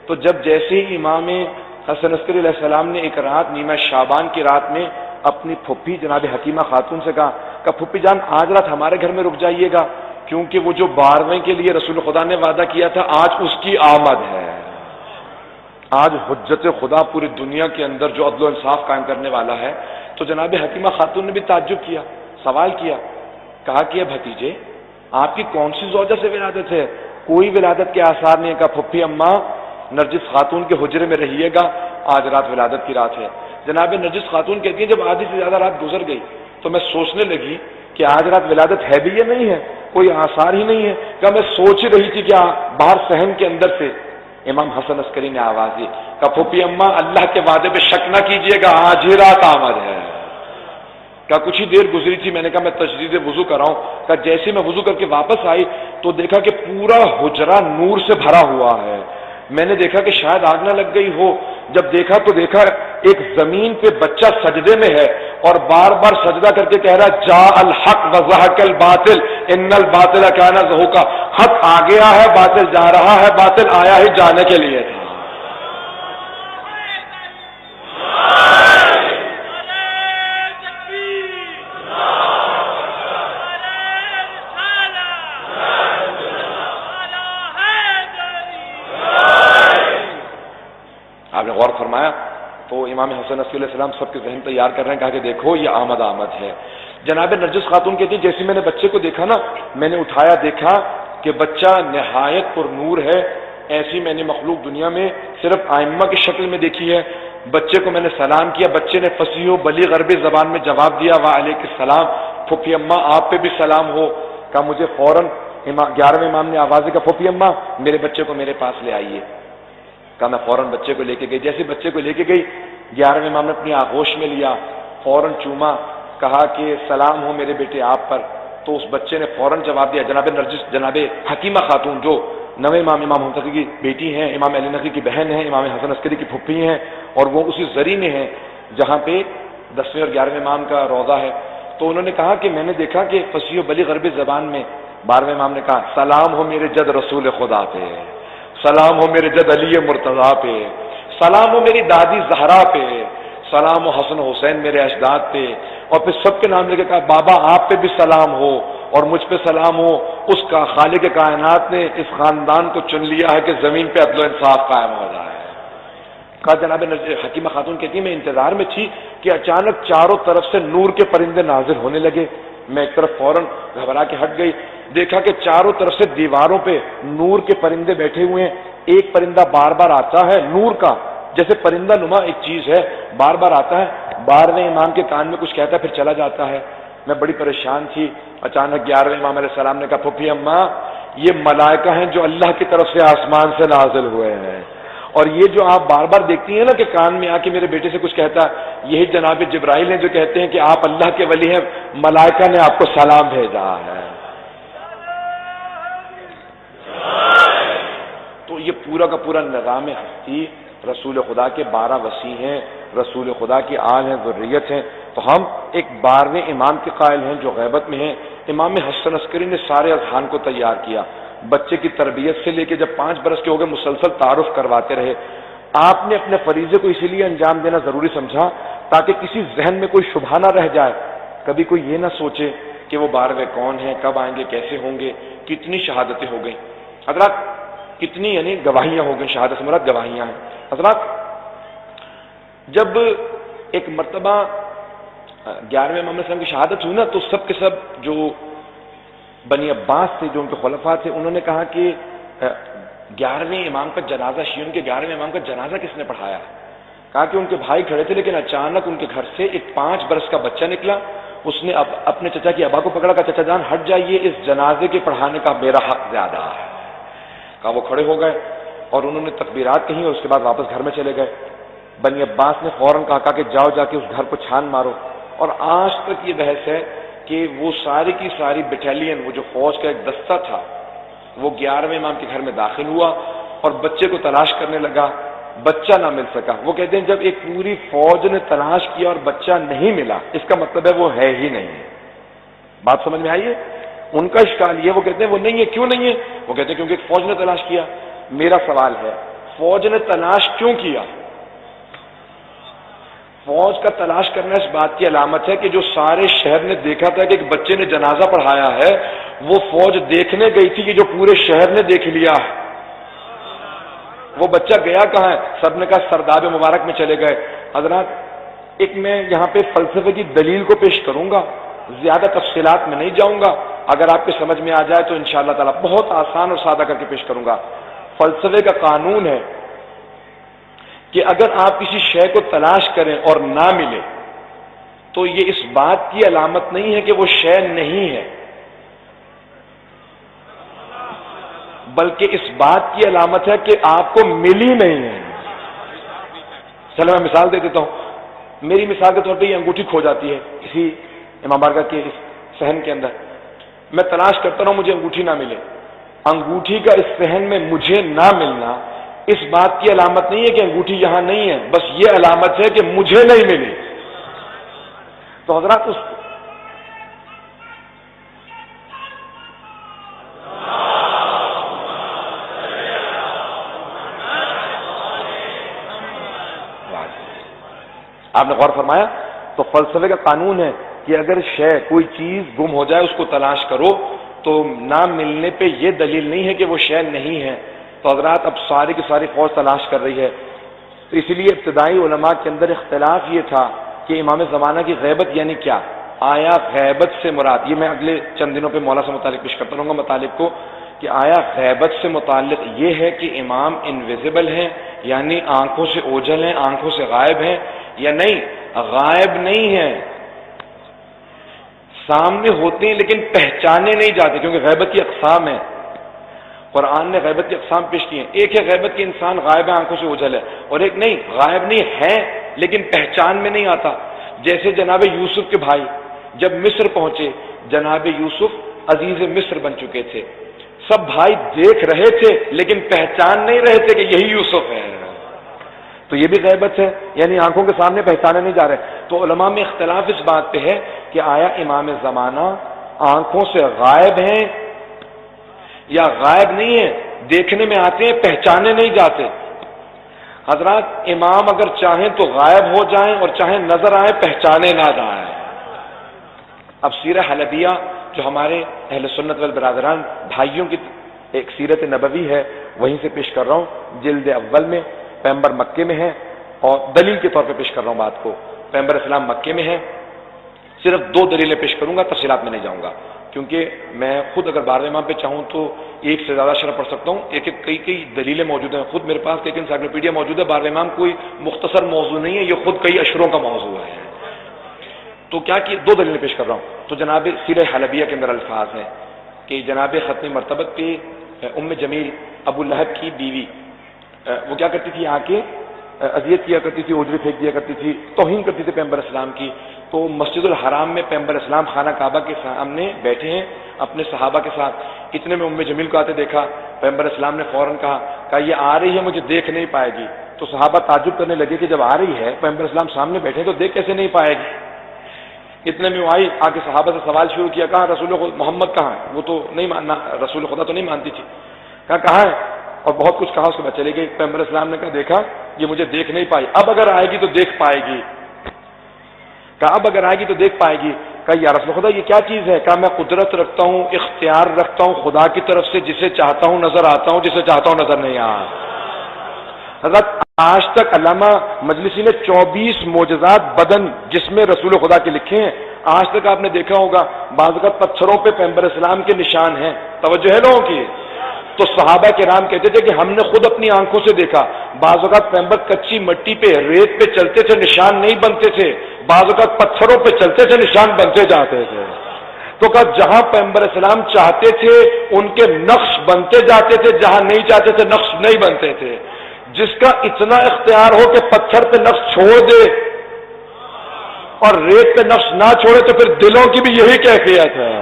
تو جب جیسے ہی امام حسن عسکری علیہ السلام نے ایک رات نیمہ شعبان کی رات میں اپنی پھپھی جناب حکیمہ خاتون سے کہا کہ پھپھی جان آج رات ہمارے گھر میں رک جائیے گا، کیونکہ وہ جو 12ویں کے لیے رسول خدا نے وعدہ کیا تھا آج اس کی آمد ہے۔ آج حجت خدا پوری دنیا کے اندر جو عدل و انصاف قائم کرنے والا ہے۔ تو جناب حکیمہ خاتون نے بھی تعجب کیا، سوال کیا، کہا کہ بھتیجے آپ کی کون سی زوجہ سے ولادت ہے؟ کوئی ولادت کے آثار نہیں ہے۔ کہا پھپھی اماں نرجس خاتون کے حجرے میں رہیے گا، آج رات ولادت کی رات ہے۔ جناب نرجس خاتون کہتی ہیں جب آدھی سے زیادہ رات گزر گئی تو میں سوچنے لگی کہ آج رات ولادت ہے بھی یا نہیں ہے، کوئی آثار ہی نہیں ہے۔ کہ میں سوچ ہی رہی تھی کہ باہر صحن کے اندر سے امام حسن عسکری نے آواز دی کہ پھپھی اماں اللہ کے وعدے پہ شک نہ کیجیے گا، آج ہی رات آمد ہے۔ کہ کچھ ہی دیر گزری تھی، میں نے کہا میں تجدید وضو کراؤں۔ کہ جیسے میں وضو کر کے واپس آئی تو دیکھا کہ پورا حجرہ نور سے بھرا ہوا ہے۔ میں نے دیکھا کہ شاید آگ نہ لگ گئی ہو، جب دیکھا تو دیکھا ایک زمین پہ بچہ سجدے میں ہے اور بار بار سجدہ کر کے کہہ رہا جاء الحق وزہق الباطل ان الباطل کان زہوقا، حق آ گیا ہے باطل جا رہا ہے، باطل آیا ہی جانے کے لیے تھا۔ آپ نے غور فرمایا تو امام حسن عسکری علیہ السلام سب کے ذہن تیار کر رہے ہیں، کہا کہ دیکھو یہ آمد ہے۔ جناب نرجس خاتون کہتی ہیں جیسے میں نے بچے کو دیکھا نا، میں نے اٹھایا دیکھا کہ بچہ نہایت پر نور ہے، ایسی میں نے مخلوق دنیا میں صرف آئمہ کی شکل میں دیکھی ہے۔ بچے کو میں نے سلام کیا، بچے نے فصیح و بلیغ عربی زبان میں جواب دیا وعلیکم السلام، پھپھی اماں آپ پہ بھی سلام ہو۔ کہا مجھے فوراً 11ویں امام نے آواز دی کہ پھپھی اماں میرے بچے کو میرے پاس لے آئیے۔ کہا میں فوراً بچے کو لے کے گئی، جیسے بچے کو لے کے گئی 11ویں امام نے اپنی آغوش میں لیا، فوراً چوما، کہا کہ سلام ہو میرے بیٹے آپ پر۔ تو اس بچے نے فوراً جواب دیا، جناب حکیمہ خاتون جو 9ویں امام حسن کی بیٹی ہیں، امام علی نقوی کی بہن ہیں، امام حسن عسکری کی پھپھی ہیں، اور وہ اسی زری میں ہیں جہاں پہ 10ویں اور 11ویں امام کا روضہ ہے۔ تو انہوں نے کہا کہ میں نے دیکھا کہ فصیح و بلیغ عربی زبان میں 12ویں امام نے کہا سلام ہو میرے جد رسول خدا پہ، سلام ہو میرے جد علی مرتضیٰ پہ، سلام ہو میری دادی زہرا پہ، سلام ہو حسن حسین میرے اجداد پہ، اور پھر سب کے نام لے کے کہا بابا آپ پہ بھی سلام ہو اور مجھ پہ سلام ہو، اس کا خالق کائنات نے اس خاندان کو چن لیا ہے کہ زمین پہ عدل و انصاف قائم ہو جائے۔ کہا جناب حکیمہ خاتون کہتی ہے میں انتظار میں تھی کہ اچانک چاروں طرف سے نور کے پرندے نازل ہونے لگے، میں ایک طرف فوراً گھبرا کے ہٹ گئی، دیکھا کہ چاروں طرف سے دیواروں پہ نور کے پرندے بیٹھے ہوئے ہیں، ایک پرندہ بار بار آتا ہے نور کا، جیسے پرندہ نما ایک چیز ہے، بار بار آتا ہے، 12ویں امام کے کان میں کچھ کہتا ہے پھر چلا جاتا ہے۔ میں بڑی پریشان تھی، اچانک 11ویں امام علیہ السلام نے کہا پھپھی اماں یہ ملائکہ ہیں جو اللہ کی طرف سے آسمان سے نازل ہوئے ہیں، اور یہ جو آپ بار بار دیکھتی ہیں نا کہ کان میں آ کے میرے بیٹے سے کچھ کہتا ہے، یہی جناب جبرائیل ہیں جو کہتے ہیں کہ آپ اللہ کے ولی ہیں، ملائکہ نے آپ کو سلام بھیجا ہے۔ تو یہ پورا کا پورا نظام ہستی رسول خدا کے 12 وصی ہیں، رسول خدا کی آل ہیں، ذریت ہیں۔ تو ہم ایک 12ویں امام کے قائل ہیں جو غیبت میں ہیں۔ امام حسن عسکری نے سارے اذہان کو تیار کیا، بچے کی تربیت سے لے کے جب 5 برس کے ہو گئے مسلسل تعارف کرواتے رہے۔ آپ نے اپنے فریضے کو اسی لیے انجام دینا ضروری سمجھا تاکہ کسی ذہن میں کوئی شبہہ نہ رہ جائے، کبھی کوئی یہ نہ سوچے کہ وہ 12ویں کون ہیں، کب آئیں گے، کیسے ہوں گے۔ کتنی شہادتیں ہو گئیں حضرات، کتنی یعنی گواہیاں ہو گئیں، شہادت سے مراد گواہیاں ہیں حضرات۔ جب ایک مرتبہ 11ویں امام علیہ السلام کی شہادت ہوئی نا تو سب کے سب جو بنی عباس تھے، جو ان کے خلفاء تھے، انہوں نے کہا کہ 11ویں امام کا جنازہ، شیعوں کے 11ویں امام کا جنازہ کس نے پڑھایا؟ کہا کہ ان کے بھائی کھڑے تھے، لیکن اچانک ان کے گھر سے ایک 5 برس کا بچہ نکلا، اس نے اپنے چچا کی ابا کو پکڑا، کہا چچا جان ہٹ جائیے، اس جنازے کے پڑھانے کا میرا حق زیادہ ہے۔ کہا وہ کھڑے ہو گئے اور انہوں نے تکبیرات کہیں اور اس کے بعد واپس گھر میں چلے گئے۔ بنی عباس نے فوراً کہا کہ جاؤ جا کے اس گھر کو چھان مارو، اور آج تک یہ بحث ہے کہ وہ ساری کی ساری بٹالین، وہ جو فوج کا ایک دستہ تھا، وہ 11ویں امام کے گھر میں داخل ہوا اور بچے کو تلاش کرنے لگا، بچہ نہ مل سکا۔ وہ کہتے ہیں جب ایک پوری فوج نے تلاش کیا اور بچہ نہیں ملا، اس کا مطلب ہے وہ ہے ہی نہیں۔ بات سمجھ میں آئی ہے؟ ان کا اشکال یہ، وہ کہتے ہیں وہ نہیں ہے، کیوں نہیں ہے؟ وہ کہتے ہیں کیونکہ ایک فوج نے تلاش کیا۔ میرا سوال ہے فوج نے تلاش کیوں کیا؟ فوج کا تلاش کرنا اس بات کی علامت ہے کہ جو سارے شہر نے دیکھا تھا کہ ایک بچے نے جنازہ پڑھایا ہے، وہ فوج دیکھنے گئی تھی کہ جو پورے شہر نے دیکھ لیا ہے۔ وہ بچہ گیا کہاں ہے؟ سب نے کہا سرداب مبارک میں چلے گئے۔ حضرات، ایک میں یہاں پہ فلسفے کی دلیل کو پیش کروں گا، زیادہ تفصیلات میں نہیں جاؤں گا، اگر آپ کے سمجھ میں آ جائے تو انشاءاللہ تعالیٰ بہت آسان اور سادہ کر کے پیش کروں گا۔ فلسفے کا قانون ہے کہ اگر آپ کسی شے کو تلاش کریں اور نہ ملے تو یہ اس بات کی علامت نہیں ہے کہ وہ شے نہیں ہے، بلکہ اس بات کی علامت ہے کہ آپ کو ملی نہیں ہے۔ چلو میں مثال دے دیتا ہوں۔ میری مثال کے طور پہ یہ انگوٹھی کھو جاتی ہے اسی امام بارگاہ کے اس صحن کے اندر، میں تلاش کرتا رہا ہوں، مجھے انگوٹھی نہ ملے۔ انگوٹھی کا اس صحن میں مجھے نہ ملنا اس بات کی علامت نہیں ہے کہ انگوٹھی یہاں نہیں ہے، بس یہ علامت ہے کہ مجھے نہیں ملی۔ تو حضرات، اس آپ نے غور فرمایا؟ تو فلسفے کا قانون ہے کہ اگر شے کوئی چیز گم ہو جائے اس کو تلاش کرو تو نہ ملنے پہ یہ دلیل نہیں ہے کہ وہ شے نہیں ہے۔ تو حضرات، اب ساری کی ساری فوج تلاش کر رہی ہے، تو اسی لیے ابتدائی علماء کے اندر اختلاف یہ تھا کہ امام زمانہ کی غیبت یعنی کیا؟ آیا غیبت سے مراد، یہ میں اگلے چند دنوں پہ مولا سے متعلق پیش کرتا رہوں گا مطالب کو، کہ آیا غیبت سے متعلق یہ ہے کہ امام انویزیبل ہیں، یعنی آنکھوں سے اوجھل ہیں، آنکھوں سے غائب ہیں، یا نہیں؟ غائب نہیں ہیں، سامنے ہوتے ہیں لیکن پہچانے نہیں جاتے، کیونکہ غیبت کی اقسام ہے۔ قرآن نے غیبت کی اقسام پیش کی ہیں۔ ایک ہے غیبت کی انسان غائب ہے، آنکھوں سے اوجھل ہے، اور ایک نہیں، غائب نہیں ہے لیکن پہچان میں نہیں آتا۔ جیسے جناب یوسف کے بھائی جب مصر پہنچے، جناب یوسف عزیز مصر بن چکے تھے، سب بھائی دیکھ رہے تھے لیکن پہچان نہیں رہے تھے کہ یہی یوسف ہے، تو یہ بھی غیبت ہے، یعنی آنکھوں کے سامنے پہچانے نہیں جا رہے۔ تو علماء میں اختلاف اس بات پہ ہے کہ آیا امام زمانہ آنکھوں سے غائب ہیں یا غائب نہیں ہیں، دیکھنے میں آتے ہیں، پہچانے نہیں جاتے۔ حضرات، امام اگر چاہیں تو غائب ہو جائیں اور چاہیں نظر آئیں، پہچانے نہ جائیں۔ اب سیرہ حلبیہ جو ہمارے اہل سنت والبرادران بھائیوں کی ایک سیرت نبوی ہے، وہیں سے پیش کر رہا ہوں، جلد اول میں، پیغمبر مکے میں ہے، اور دلیل کے طور پہ پیش کر رہا ہوں بات کو۔ پیغمبر اسلام مکے میں ہے، صرف 2 دلیلیں پیش کروں گا، تفصیلات میں نہیں جاؤں گا، کیونکہ میں خود اگر 12ویں امام پہ چاہوں تو ایک سے زیادہ شرح پڑھ سکتا ہوں، کئی دلیلیں موجود ہیں، خود میرے پاس ایک انسائکلوپیڈیا موجود ہے۔ 12ویں امام کوئی مختصر موضوع نہیں ہے، یہ خود کئی اشروں کا موضوع ہے۔ تو کیا کہ 2 دلیلیں پیش کر رہا ہوں۔ تو جناب سیرہ حلبیہ کے اندر الفاظ ہیں کہ جناب ختم مرتبت پہ ام جمیل ابو لہب کی بیوی، وہ کیا کرتی تھی؟ آ کے اذیت کیا کرتی تھی، اجری پھینک دیا کرتی تھی، توہین کرتی تھی پیغمبر اسلام کی۔ تو مسجد الحرام میں پیغمبر اسلام خانہ کعبہ کے سامنے بیٹھے ہیں اپنے صحابہ کے ساتھ، اتنے میں ام جمیل کو آتے دیکھا، پیغمبر اسلام نے فوراً کہا یہ آ رہی ہے، مجھے دیکھ نہیں پائے گی۔ تو صحابہ تعجب کرنے لگے کہ جب آ رہی ہے، پیغمبر اسلام سامنے بیٹھے تو دیکھ کیسے نہیں پائے گی؟ اتنے میں وہ آئی، آ کے صحابہ سے سوال شروع کیا، کہاں رسول محمد کہاں ہے؟ وہ تو نہیں ماننا، رسول خدا تو نہیں مانتی تھی، کہاں ہے؟ اور بہت کچھ کہا، اس کے بعد چلے گئے۔ پیغمبر اسلام نے کہا دیکھا یہ مجھے دیکھ نہیں پائی، اب اگر آئے گی تو دیکھ پائے گی۔ کہا اب اگر آئے گی تو دیکھ پائے گی۔ کہا یا رسول خدا یہ کیا چیز ہے؟ کہا میں قدرت رکھتا ہوں، اختیار رکھتا ہوں خدا کی طرف سے، جسے چاہتا ہوں نظر آتا ہوں، جسے چاہتا ہوں نظر نہیں آتا۔ حضرت آج تک علامہ مجلسی نے 24 معجزات بدن جسم رسول خدا کے لکھے ہیں۔ آج تک آپ نے دیکھا ہوگا بعض اوقات پتھروں پہ پیغمبر اسلام کے نشان ہیں، توجہ ہے لوگوں کی؟ تو صحابہ کرام کہتے تھے کہ ہم نے خود اپنی آنکھوں سے دیکھا، بعض اوقات پیغمبر کچی مٹی پہ، ریت پہ چلتے تھے، نشان نہیں بنتے تھے، بعض اوقات پتھروں پہ چلتے تھے، نشان بنتے جاتے تھے۔ تو کہا جہاں پیغمبر اسلام چاہتے تھے ان کے نقش بنتے جاتے تھے، جہاں نہیں چاہتے تھے نقش نہیں بنتے تھے۔ جس کا اتنا اختیار ہو کہ پتھر پہ نقش چھوڑ دے اور ریت پہ نقش نہ چھوڑے، تو پھر دلوں کی بھی یہی کیفیت ہے۔